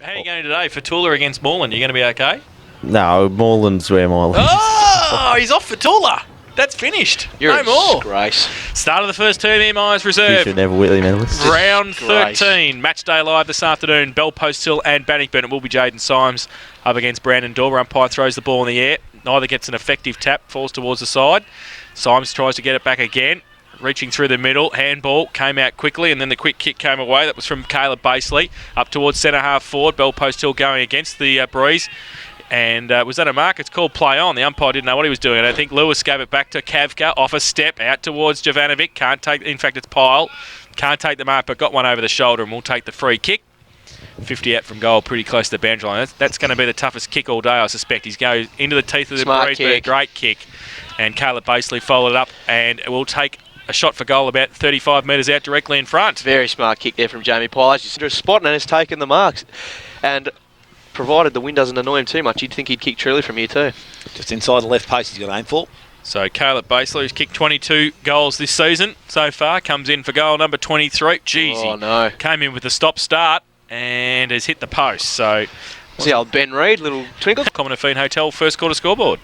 How are you going today for Tooler against Moreland? You going to be okay? No, Moreland's where my lead is. Oh, he's off for Tooler. That's finished. You're no more. Disgrace. Start of the first term, Myers Reserve. Future Neville Whitley medalist. Round 13. Match day live this afternoon. Bell Post Hill and Bannockburn. It will be Jaden Symes up against Brandon Dorber. Umpire throws the ball in the air. Neither gets an effective tap. Falls towards the side. Symes tries to get it back again. Reaching through the middle. Handball came out quickly and then the quick kick came away. That was from Caleb Baseley. Up towards centre half forward. Bell Post Hill going against the breeze. And was that a mark? It's called play on. The umpire didn't know what he was doing. And I think Lewis gave it back to Kavka. Off a step out towards Jovanovic. Can't take. In fact, it's Pyle. Can't take the mark, but got one over the shoulder and will take the free kick. 50 out from goal, pretty close to the boundary line. That's going to be the toughest kick all day, I suspect. He's going into the teeth of the breeze, but a great kick. And Caleb Baseley followed up and will take a shot for goal about 35 metres out directly in front. Very smart kick there from Jamie Pyle. He's into a spot and has taken the marks. And provided the wind doesn't annoy him too much, you'd think he'd kick truly from here too. Just inside the left post he's got to aim for. So Caleb Baseley, who's kicked 22 goals this season so far, comes in for goal number 23. Jeez, oh, no. Came in with a stop-start and has hit the post. So see old Ben Reid, little twinkle. Common Affine Hotel first quarter scoreboard.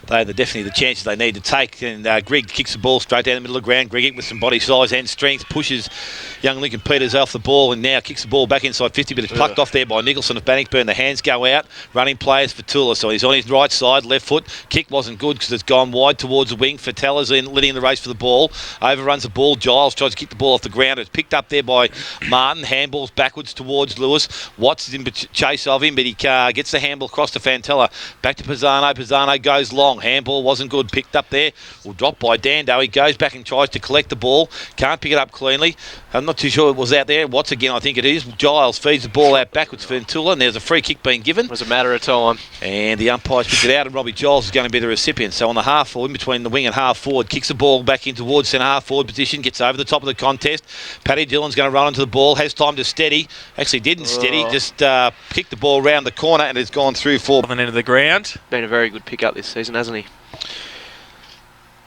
They're definitely the chances they need to take. And Greg kicks the ball straight down the middle of the ground. Greg with some body size and strength pushes young Lincoln Peters off the ball and now kicks the ball back inside 50, but it's plucked off there by Nicholson of Bannockburn. The hands go out. Running players for Tula. So he's on his right side, left foot. Kick wasn't good because it's gone wide towards the wing. Fatella's leading the race for the ball. Overruns the ball. Giles tries to kick the ball off the ground. It's picked up there by Martin. Handballs backwards towards Lewis. Watts is in chase of him, but he gets the handball across to Fantella. Back to Pisano. Pisano goes long. Handball wasn't good. Picked up there. Will drop by Dando. He goes back and tries to collect the ball. Can't pick it up cleanly. I'm not too sure it was out there. Watts again, I think it is. Giles feeds the ball out backwards for Tula, and there's a free kick being given. It was a matter of time. And the umpires picked it out, and Robbie Giles is going to be the recipient. So on the half forward, in between the wing and half forward, kicks the ball back in towards centre half forward position, gets over the top of the contest. Paddy Dillon's going to run onto the ball, has time to steady. Actually didn't steady, just kicked the ball round the corner, and it's gone through for the end of the ground. Been a very good pick-up this season, hasn't he?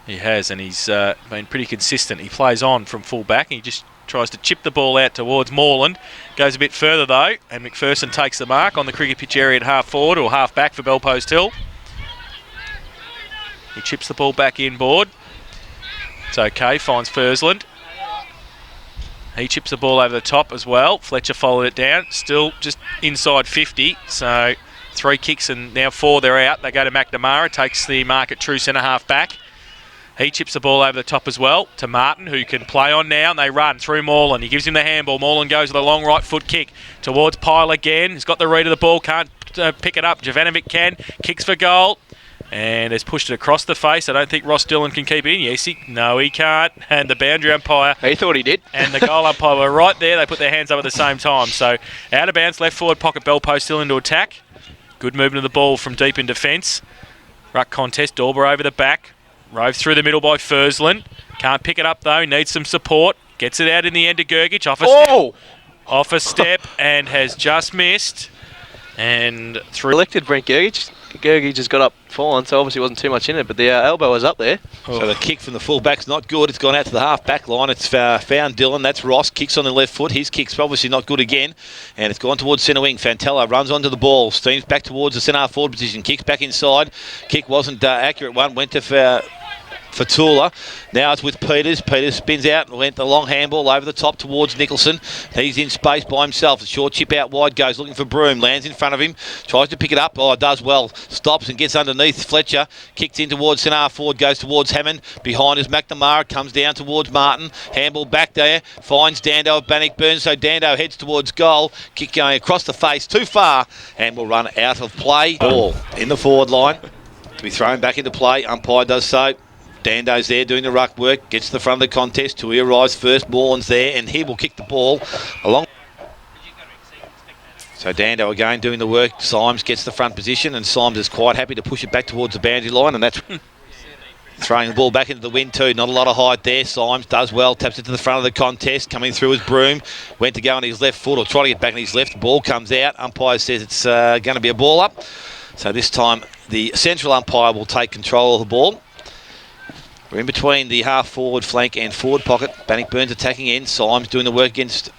He has, and he's been pretty consistent. He plays on from full back, and he just tries to chip the ball out towards Moreland. Goes a bit further, though, and McPherson takes the mark on the cricket pitch area at half forward or half back for Bell Post Hill. He chips the ball back inboard. It's okay, finds Fursland. He chips the ball over the top as well. Fletcher followed it down, still just inside 50, so 3 kicks and now 4 they're out. They go to McNamara, takes the mark at true centre half back. He chips the ball over the top as well to Martin, who can play on now, and they run through Moreland. He gives him the handball. Moreland goes with a long right foot kick towards Pyle again. He's got the read of the ball, can't pick it up. Jovanovic can, kicks for goal, and has pushed it across the face. I don't think Ross Dillon can keep it in. Yes, no, he can't. And the boundary umpire... He thought he did. And the goal umpire were right there. They put their hands up at the same time. So out of bounds, left forward pocket, Bell Post still into attack. Good movement of the ball from deep in defence. Ruck contest, Dorber over the back. Rove through the middle by Fursland. Can't pick it up though, needs some support. Gets it out in the end to Gergich. Off a step and has just missed. And through. Elected Brent Gergich. Gergich has got up fine, so obviously wasn't too much in it, but the elbow was up there. So the kick from the full-back's not good. It's gone out to the half-back line. It's found Dillon. That's Ross. Kicks on the left foot. His kick's obviously not good again. And it's gone towards centre wing. Fantella runs onto the ball. Steams back towards the centre forward position. Kicks back inside. Kick wasn't accurate one. Went to Fatula. Now it's with Peters. Peters spins out and went the long handball over the top towards Nicholson. He's in space by himself. The short chip out wide goes looking for Broom. Lands in front of him. Tries to pick it up. Oh, does well. Stops and gets underneath Fletcher. Kicks in towards centre forward. Goes towards Hammond. Behind is McNamara. Comes down towards Martin. Handball back there. Finds Dando of Bannockburn. So Dando heads towards goal. Kick going across the face. Too far. And will run out of play. Ball in the forward line. To be thrown back into play. Umpire does so. Dando's there doing the ruck work, gets to the front of the contest. Tui arrives first, Moreland's there, and he will kick the ball along. So Dando again doing the work. Symes gets the front position, and Symes is quite happy to push it back towards the boundary line, and that's throwing the ball back into the wind too. Not a lot of height there. Symes does well, taps it to the front of the contest, coming through his Broom. Went to go on his left foot, or try to get back on his left. Ball comes out. Umpire says it's going to be a ball up. So this time the central umpire will take control of the ball. We're in between the half-forward flank and forward pocket. Bannockburn's attacking end. Symes doing the work against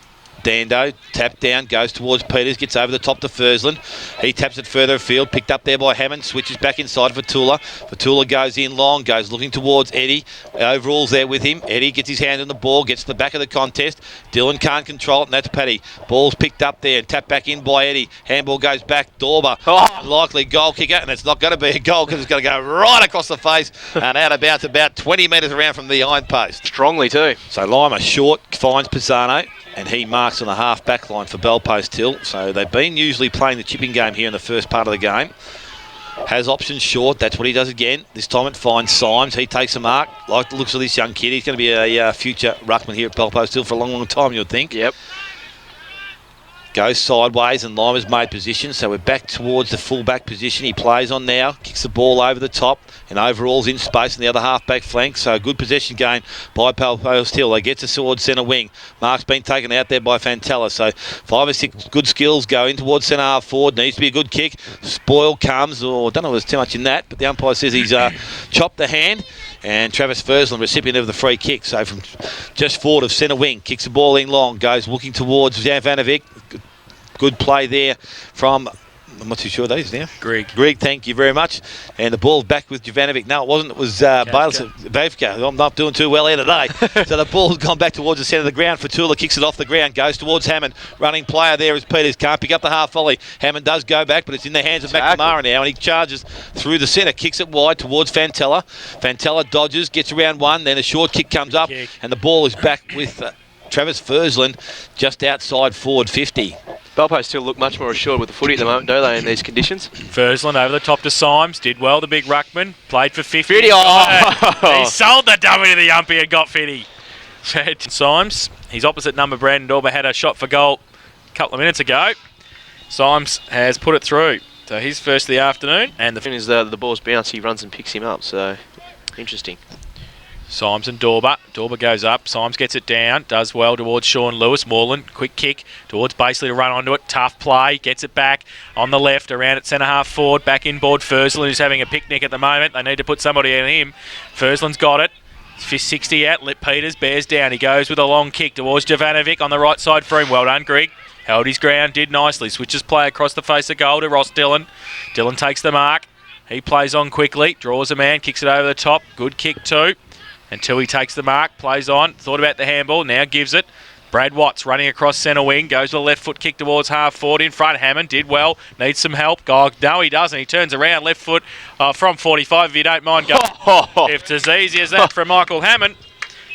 Dando, tap down, goes towards Peters, gets over the top to Fursland. He taps it further afield, picked up there by Hammond, switches back inside for Tula. Fatula goes in long, goes looking towards Eddie. Overall's there with him. Eddie gets his hand on the ball, gets to the back of the contest. Dylan can't control it, and that's Paddy. Ball's picked up there and tapped back in by Eddie. Handball goes back, Dorber. Unlikely goal kicker, and it's not going to be a goal because it's going to go right across the face and out of bounds about 20 metres around from the iron post. Strongly too. So Lima short, finds Pisano, and he marks on the half-back line for Bell Post Hill. So they've been usually playing the chipping game here in the first part of the game. Has options short, that's what he does again. This time it finds Symes, he takes a mark. Like the looks of this young kid, he's going to be a future ruckman here at Bell Post Hill for a long, long time, you would think. Yep. Goes sideways and Lima's made position, so we're back towards the full-back position. He plays on now, kicks the ball over the top, and overall's in space on the other half-back flank. So a good possession game by Bell Post Hill. They get to towards centre wing. Mark's been taken out there by Fantella. So 5 or 6 good skills go in towards centre half forward. Needs to be a good kick. Spoil comes, or I don't know if there's too much in that, but the umpire says he's chopped the hand. And Travis Fursland, recipient of the free kick. So from just forward of centre wing, kicks the ball in long, goes looking towards Vanovic. Good play there from, I'm not too sure that is now. Greg, thank you very much. And the ball's back with Jovanovic. No, it wasn't. It was Bavka. I'm not doing too well here today. So the ball's gone back towards the centre of the ground. Fatula kicks it off the ground, goes towards Hammond. Running player there is Peters. Can't pick up the half volley. Hammond does go back, but it's in the hands of McNamara now, and he charges through the centre, kicks it wide towards Fantella. Fantella dodges, gets around one, then a short kick comes up, and the ball is back with Travis Fursland just outside forward 50. Bell Post still look much more assured with the footy at the moment, don't they, in these conditions? Fursland over the top to Symes. Did well, the big ruckman. Played for 50. 50. Oh. He sold the dummy to the umpy and got 50. Symes, his opposite number, Brandon Dorber, had a shot for goal a couple of minutes ago. Symes has put it through. So he's first of the afternoon. And as soon as the ball's bounced, he runs and picks him up. So, interesting. Symes and Dorber. Dorber goes up. Symes gets it down. Does well towards Sean Lewis. Moreland, quick kick towards Basely to run onto it. Tough play. Gets it back on the left around at centre half forward. Back inboard Fursland, who's having a picnic at the moment. They need to put somebody on him. Fursland's got it. 60 out. Peters bears down. He goes with a long kick towards Jovanovic on the right side for him. Well done, Greg. Held his ground. Did nicely. Switches play across the face of goal to Ross Dillon. Dillon takes the mark. He plays on quickly. Draws a man. Kicks it over the top. Good kick too. Until he takes the mark, plays on, thought about the handball, now gives it. Brad Watts running across centre wing, goes to the left foot kick towards half forward in front. Hammond did well, needs some help. Oh, no, he doesn't. He turns around, left foot from 45, if you don't mind going. If it's as easy as that from Michael Hammond.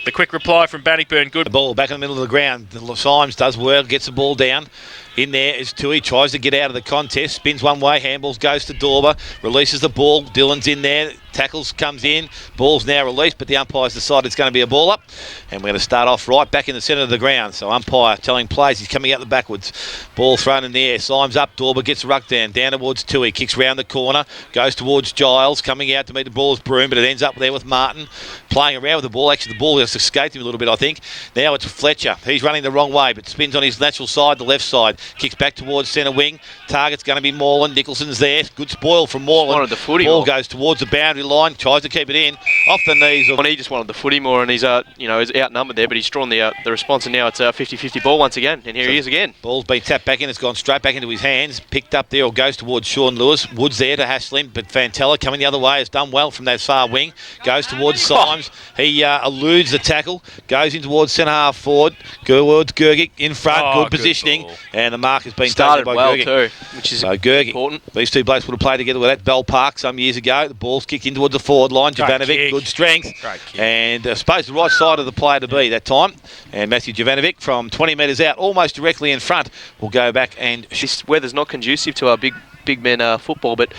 The quick reply from Bannockburn, good. The ball back in the middle of the ground. Symes does well, gets the ball down. In there is Tui, tries to get out of the contest, spins one way, handballs, goes to Dorber, releases the ball, Dillon's in there, tackles, comes in, ball's now released, but the umpire's decided it's going to be a ball up, and we're going to start off right back in the centre of the ground. So umpire telling plays, he's coming out the backwards, ball thrown in the air, Symes up, Dorber gets rucked down towards Tui, kicks round the corner, goes towards Giles, coming out to meet the ball as Broom, but it ends up there with Martin, playing around with the ball. Actually, the ball just escaped him a little bit, I think. Now it's Fletcher, he's running the wrong way, but spins on his natural side, the left side, kicks back towards centre wing. Target's going to be Moreland. Nicholson's there. Good spoil from Moreland. Wanted the footy ball more. Goes towards the boundary line. Tries to keep it in. Off the knees. He just wanted the footy more, and he's he's outnumbered there, but he's drawn the response, and now it's a 50-50 ball once again. And here he is again. Ball's been tapped back in. It's gone straight back into his hands. Picked up there, or goes towards Sean Lewis. Wood's there to hassle him, but Fantella coming the other way has done well from that far wing. Goes towards Symes. He eludes the tackle. Goes in towards centre half forward. Towards Gergic in front. Good positioning, and the mark has been started taken by well Gergic. too, which is important. These two blokes would have played together with that Bell Park some years ago. The ball's kicked in towards the forward line. Jovanovic, good strength. And I suppose the right side of the player to be that time. And Matthew Jovanovic from 20 metres out, almost directly in front, will go back and... This weather's not conducive to our big men football, but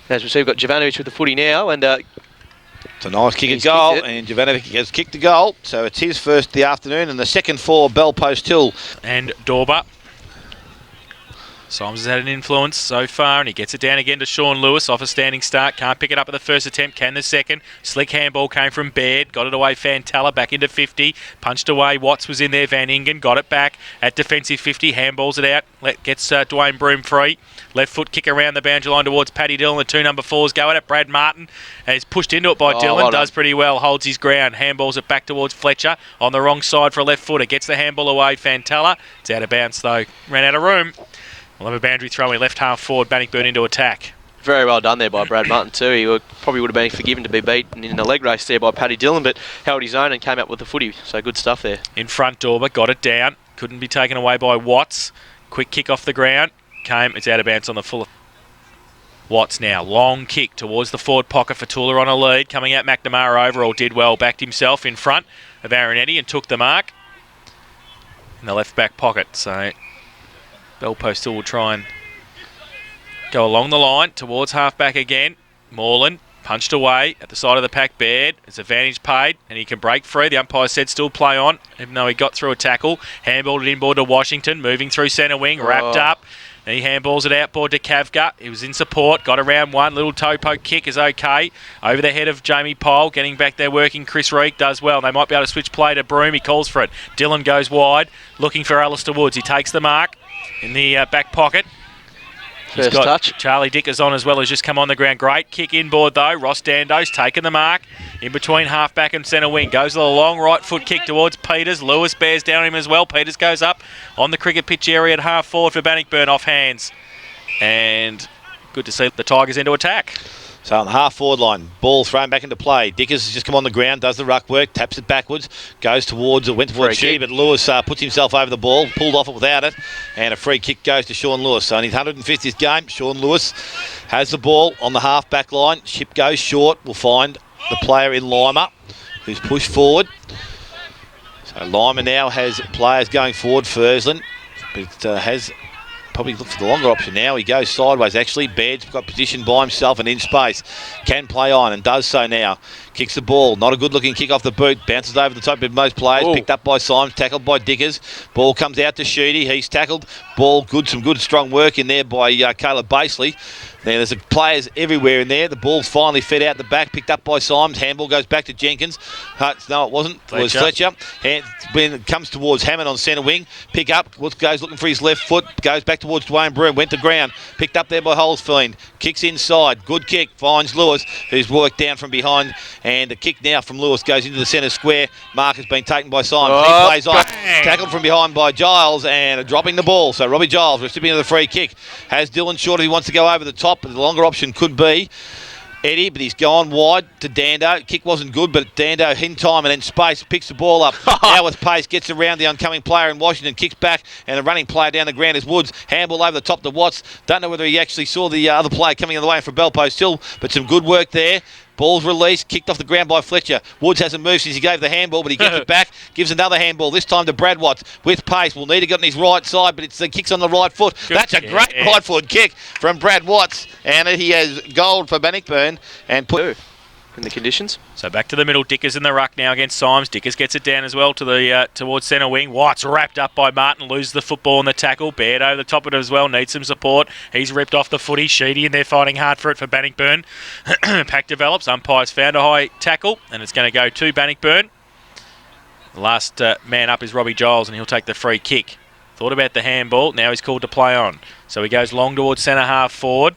as we see, we've got Jovanovic with the footy now, and... it's a nice kick and goal, and Jovanovic has kicked a goal. So it's his first of the afternoon, and the second for Bell Post Hill. And Dorber. Symes has had an influence so far, and he gets it down again to Sean Lewis off a standing start. Can't pick it up at the first attempt, can the second. Slick handball came from Baird, got it away Fantella, back into 50. Punched away, Watts was in there, Van Ingen got it back at defensive 50. Handballs it out, gets Dwayne Broom free. Left foot kick around the boundary line towards Paddy Dillon. The two number fours go at it. Brad Martin is pushed into it by Dillon. Well does pretty well. Holds his ground. Handballs it back towards Fletcher. On the wrong side for a left footer. Gets the handball away. Fantella. It's out of bounds though. Ran out of room. We'll have a boundary throw in left half forward. Bannockburn into attack. Very well done there by Brad Martin too. He probably would have been forgiven to be beaten in the leg race there by Paddy Dillon, but held his own and came up with the footy. So good stuff there. In front, Dorber got it down. Couldn't be taken away by Watts. Quick kick off the ground. It's out of bounds on the full. Watts now, long kick towards the forward pocket for Tula on a lead. Coming out, McNamara overall did well, backed himself in front of Aaron Eddy and took the mark in the left back pocket. So Bell Post still will try and go along the line towards half back again. Moreland punched away at the side of the pack. Baird, it's advantage paid and he can break free. The umpire said still play on, even though he got through a tackle. Handballed it inboard to Washington, moving through centre wing, wrapped up. And he handballs it outboard to Kavka. He was in support, got around one. Little toe poke kick is okay. Over the head of Jamie Pyle, getting back there working. Chris Reek does well. They might be able to switch play to Broom. He calls for it. Dillon goes wide, looking for Alistair Woods. He takes the mark in the back pocket. He's First got touch. Charlie Dickers on as well, has just come on the ground. Great kick inboard though. Ross Dando's taken the mark in between half back and centre wing. Goes with a long right foot kick towards Peters. Lewis bears down him as well. Peters goes up on the cricket pitch area at half forward for Bannockburn, off hands. And good to see the Tigers into attack. So on the half forward line, ball thrown back into play. Dickers has just come on the ground, does the ruck work, taps it backwards, went towards Sheedy, but Lewis puts himself over the ball, pulled off it without it, and a free kick goes to Sean Lewis. So in his 150th game, Sean Lewis has the ball on the half back line. Ship goes short. We'll find the player in Lima, who's pushed forward. So Lima now has players going forward for Ersland, but has probably look for the longer option now. He goes sideways actually. Baird's got position by himself and in space. Can play on and does so now. Kicks the ball. Not a good looking kick off the boot. Bounces over the top of most players. Ooh. Picked up by Symes. Tackled by Dickers. Ball comes out to Sheedy. He's tackled. Ball good. Some good strong work in there by Caleb Basley. Now there's players everywhere in there. The ball's finally fed out the back. Picked up by Symes. Handball goes back to Jenkins. No, it wasn't. It was Fletcher. When it comes towards Hammond on centre wing. Pick up. Goes looking for his left foot. Goes back towards Dwayne Broom. Went to ground. Picked up there by Holzfield. Kicks inside. Good kick. Finds Lewis, who's worked down from behind. And the kick now from Lewis goes into the centre square. Mark has been taken by Symes. He plays off. Tackled from behind by Giles and dropping the ball. So Robbie Giles, recipient of the free kick, has Dylan short if he wants to go over the top. But the longer option could be Eddie, but he's gone wide to Dando. Kick wasn't good, but Dando in time and in space picks the ball up. Now with pace, gets around the oncoming player in Washington, kicks back, and the running player down the ground is Woods. Handball over the top to Watts. Don't know whether he actually saw the other player coming in the way from Bell Post Hill, but some good work there. Ball's released, kicked off the ground by Fletcher. Woods hasn't moved since he gave the handball, but he gets it back, gives another handball, this time to Brad Watts with pace. Will need to get on his right side, but it's the kicks on the right foot. That's a great right foot kick from Brad Watts, and he has gold for Bannockburn and put in the conditions. So back to the middle. Dickers in the ruck now against Symes. Dickers gets it down as well to the towards centre wing. Watts wrapped up by Martin, loses the football in the tackle. Baird over the top of it as well, needs some support. He's ripped off the footy. Sheedy in there fighting hard for it for Bannockburn. Pack develops. Umpires found a high tackle and it's going to go to Bannockburn. The last man up is Robbie Giles and he'll take the free kick. Thought about the handball. Now he's called to play on. So he goes long towards centre half forward.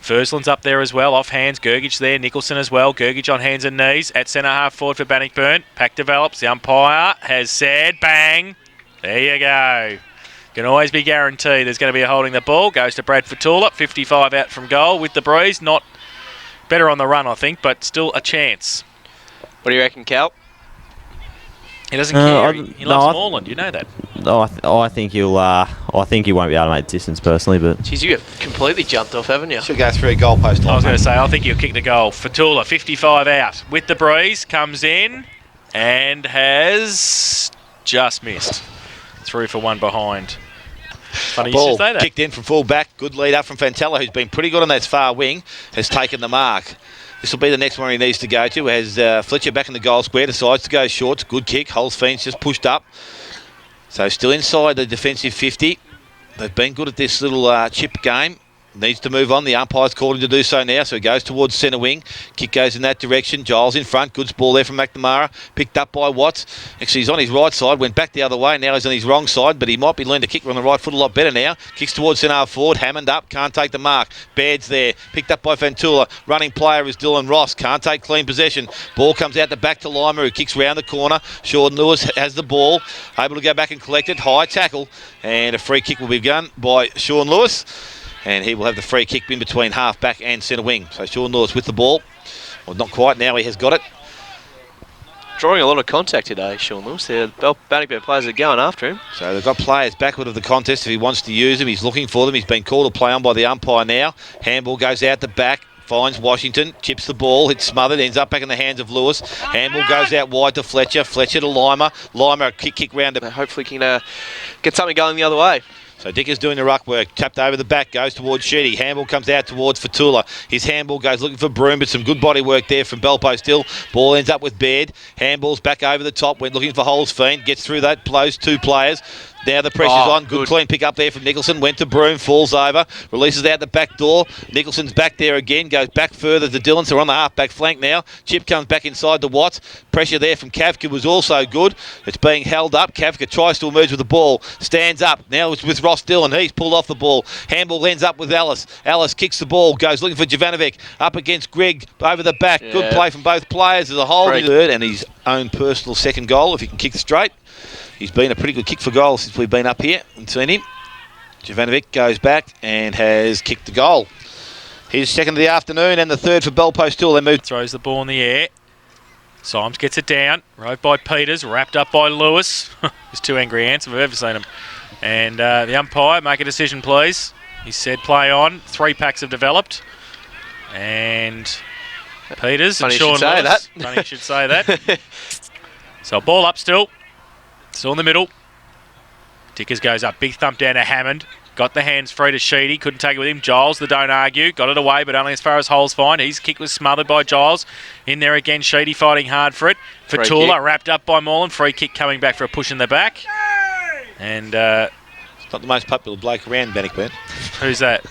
Fursland's up there as well, off hands. Gergich there, Nicholson as well. Gergich on hands and knees at centre half forward for Bannockburn. Pack develops. The umpire has said, bang. There you go. Can always be guaranteed there's going to be a holding the ball. Goes to Brad Fatula, 55 out from goal with the breeze. Not better on the run, I think, but still a chance. What do you reckon, Cal? He doesn't care. He loves Moreland. You know that. No, I think he'll. I think he won't be able to make distance personally, but. Jeez, you have completely jumped off, haven't you? should go through a goalpost line. I was going to say, I think he'll kick the goal. Fatula, 55 out with the breeze, comes in and has just missed. 3 for 1 behind. Funny you should say that. Kicked in from full back. Good lead up from Fantella, who's been pretty good on that far wing, has taken the mark. This will be the next one he needs to go to. Has Fletcher back in the goal square, decides to go short. Good kick. Holzfeen's just pushed up. So still inside the defensive 50. They've been good at this little chip game. Needs to move on. The umpire's called him to do so now, so he goes towards centre wing. Kick goes in that direction. Giles in front. Good ball there from McNamara. Picked up by Watts. Actually, he's on his right side. Went back the other way. Now he's on his wrong side, but he might be learning to kick on the right foot a lot better now. Kicks towards centre forward. Hammond up. Can't take the mark. Baird's there. Picked up by Fantula. Running player is Dylan Ross. Can't take clean possession. Ball comes out the back to Lima, who kicks round the corner. Sean Lewis has the ball. Able to go back and collect it. High tackle. And a free kick will be done by Sean Lewis. And he will have the free kick in between half-back and centre wing. So Sean Lewis with the ball. Well, not quite. Now he has got it. Drawing a lot of contact today, Sean Lewis. The Bannockburn players are going after him. So they've got players backward of the contest if he wants to use them. He's looking for them. He's been called to play on by the umpire now. Handball goes out the back. Finds Washington, chips the ball, hits smothered, ends up back in the hands of Lewis. Handball goes out wide to Fletcher. Fletcher to Lima. Lima a kick round to... Hopefully can get something going the other way. So Dicker's doing the ruck work, tapped over the back, goes towards Sheedy. Handball comes out towards Fatula. His handball goes looking for Broom, but some good body work there from Belpost Hill. Ball ends up with Baird. Handball's back over the top, went looking for Holzfeen, gets through that, blows two players. Now the pressure's on. Good clean pick up there from Nicholson. Went to Broom, falls over, releases out the back door. Nicholson's back there again, goes back further to Dillon. So we're on the half-back flank now. Chip comes back inside to Watts. Pressure there from Kavka was also good. It's being held up. Kavka tries to emerge with the ball. Stands up. Now it's with Ross Dillon. He's pulled off the ball. Handball ends up with Ellis. Ellis kicks the ball. Goes looking for Jovanovic. Up against Grigg. Over the back. Yeah. Good play from both players as a whole. Third and his own personal second goal if he can kick straight. He's been a pretty good kick for goal since we've been up here and seen him. Jovanovic goes back and has kicked the goal. His second of the afternoon and the third for Belpost Hill. They move. Throws the ball in the air. Symes gets it down. Rode by Peters. Wrapped up by Lewis. There's two angry ants if I've ever seen him. And the umpire, make a decision please. He said play on. 3 packs have developed. And Peters and Sean Lewis. Funny you should say that. So ball up still. Still in the middle. Dickers goes up. Big thump down to Hammond. Got the hands free to Sheedy. Couldn't take it with him. Giles, the don't argue. Got it away, but only as far as holes find. His kick was smothered by Giles. In there again, Sheedy fighting hard for it. Fatula wrapped up by Moreland. Free kick coming back for a push in the back. And it's not the most popular bloke around Bannockburn. Who's that?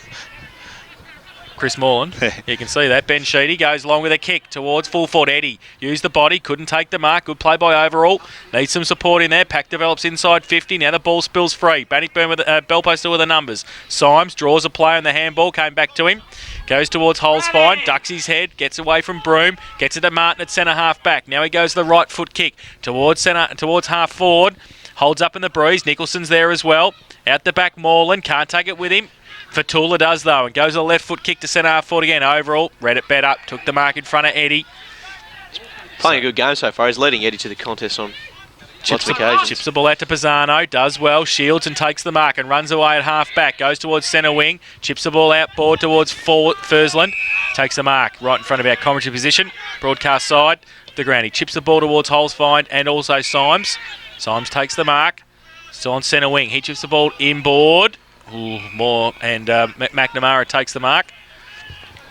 Chris Moreland. You can see that. Ben Sheedy goes along with a kick towards full forward. Eddie used the body, couldn't take the mark. Good play by Overall. Needs some support in there. Pack develops inside 50. Now the ball spills free. Bannockburn with Belpost still with the numbers. Symes draws a play on the handball. Came back to him. Goes towards Holzfine. Ducks his head. Gets away from Broom. Gets it to Martin at centre half back. Now he goes to the right foot kick towards centre, towards half forward. Holds up in the breeze. Nicholson's there as well. Out the back, Moreland. Can't take it with him. Fatula does though, and goes to the left foot kick to centre half forward again. Overall, read it better, took the mark in front of Eddie. Playing a good game so far. He's leading Eddie to the contest on lots of occasions. Chips the ball out to Pisano, does well, shields and takes the mark and runs away at half back. Goes towards centre wing, chips the ball out board towards Fursland, takes the mark right in front of our commentary position. Broadcast side, the ground. He chips the ball towards Holzfine and also Symes. Symes takes the mark, still on centre wing. He chips the ball inboard. More, and McNamara takes the mark.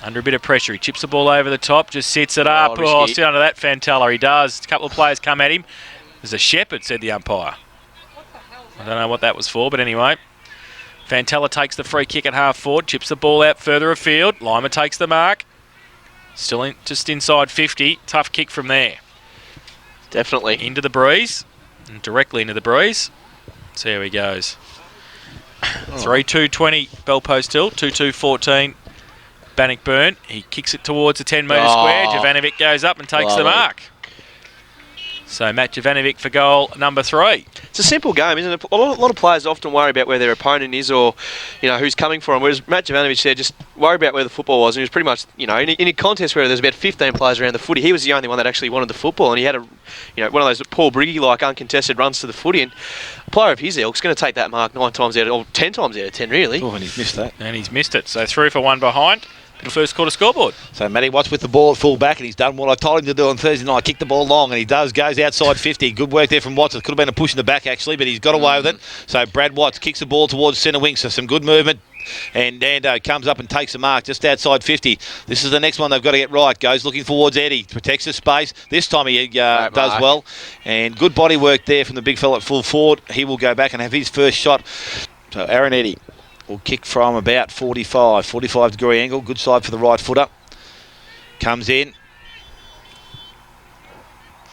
Under a bit of pressure. He chips the ball over the top, just sits it up. Oh, sit under that, Fantella. He does. A couple of players come at him. There's a shepherd, said the umpire. I don't know what that was for, but anyway. Fantella takes the free kick at half forward, chips the ball out further afield. Lima takes the mark. Still just inside 50. Tough kick from there. Definitely. Into the breeze. And directly into the breeze. See how he goes. 3-2-20 Belpost Hill, 2-2-14 Bannockburn. He kicks it towards the 10-metre square. Jovanovic goes up and takes the mark. So Matt Jovanovic for goal number 3. It's a simple game, isn't it? A lot of players often worry about where their opponent is or, who's coming for them. Whereas Matt Jovanovic said just worry about where the football was. And he was pretty much, in a contest where there's about 15 players around the footy, he was the only one that actually wanted the football. And he had one of those Paul Briggy-like uncontested runs to the footy. And a player of his ilk's going to take that mark 9 times out of, or 10 times out of 10, really. Oh, and he's missed that. And he's missed it. So 3 for 1 behind. First quarter scoreboard. So Matty Watts with the ball at full back, and he's done what I told him to do on Thursday night. Kick the ball long, and he does. Goes outside 50. Good work there from Watts. It could have been a push in the back, actually, but he's got away with it. So Brad Watts kicks the ball towards centre wing. So some good movement. And Dando comes up and takes the mark just outside 50. This is the next one they've got to get right. Goes looking towards Eddie. Protects the space. This time he does well. And good body work there from the big fella at full forward. He will go back and have his first shot So Aaron Eddy will kick from about 45 degree angle. Good side for the right footer. Comes in,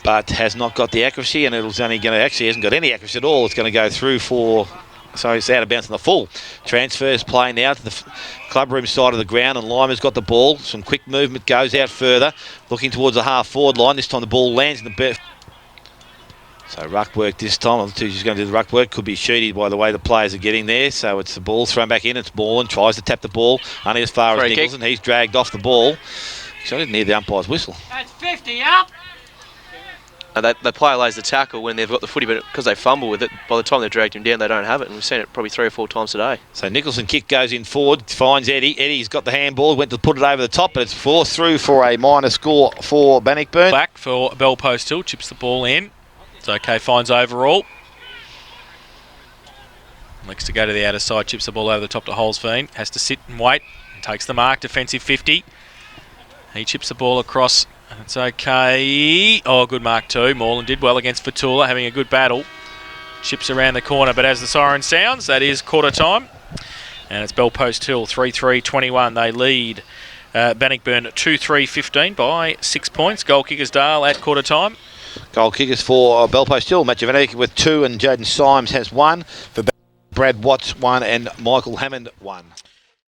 but has not got the accuracy, and it's only going to actually hasn't got any accuracy at all. It's going to go through for, so it's out of bounds on the full. Transfers play now to the clubroom side of the ground, and Lima's got the ball. Some quick movement, goes out further, looking towards the half forward line. This time the ball lands in the bit. So ruck work this time. I'm not too sure she's going to do the ruck work. Could be sheety by the way the players are getting there. So it's the ball thrown back in. It's ball and tries to tap the ball only as far as Nicholson. He's dragged off the ball. So I didn't hear the umpire's whistle. That's 50 up. And the player lays the tackle when they've got the footy, but because they fumble with it, by the time they've dragged him down, they don't have it. And we've seen it probably 3 or 4 times today. So Nicholson kick goes in forward, finds Eddie. Eddie's got the handball, went to put it over the top, but it's forced through for a minor score for Bannockburn. Back for Bell Post Hill, chips the ball in. It's okay, finds overall. Likes to go to the outer side, chips the ball over the top to Holsveen. Has to sit and wait, and takes the mark, defensive 50. He chips the ball across, and it's okay. Oh, good mark too. Moreland did well against Fatula, having a good battle. Chips around the corner, but as the siren sounds, that is quarter time. And it's Bell Post Hill, 3-3-21. They lead Bannockburn 2-3-15 by 6 points. Goal kickers Dale at quarter time. Goal kickers for Bell Post Hill, Matt Jovanovich with 2, and Jaden Symes has 1. For Brad Watts 1 and Michael Hammond 1.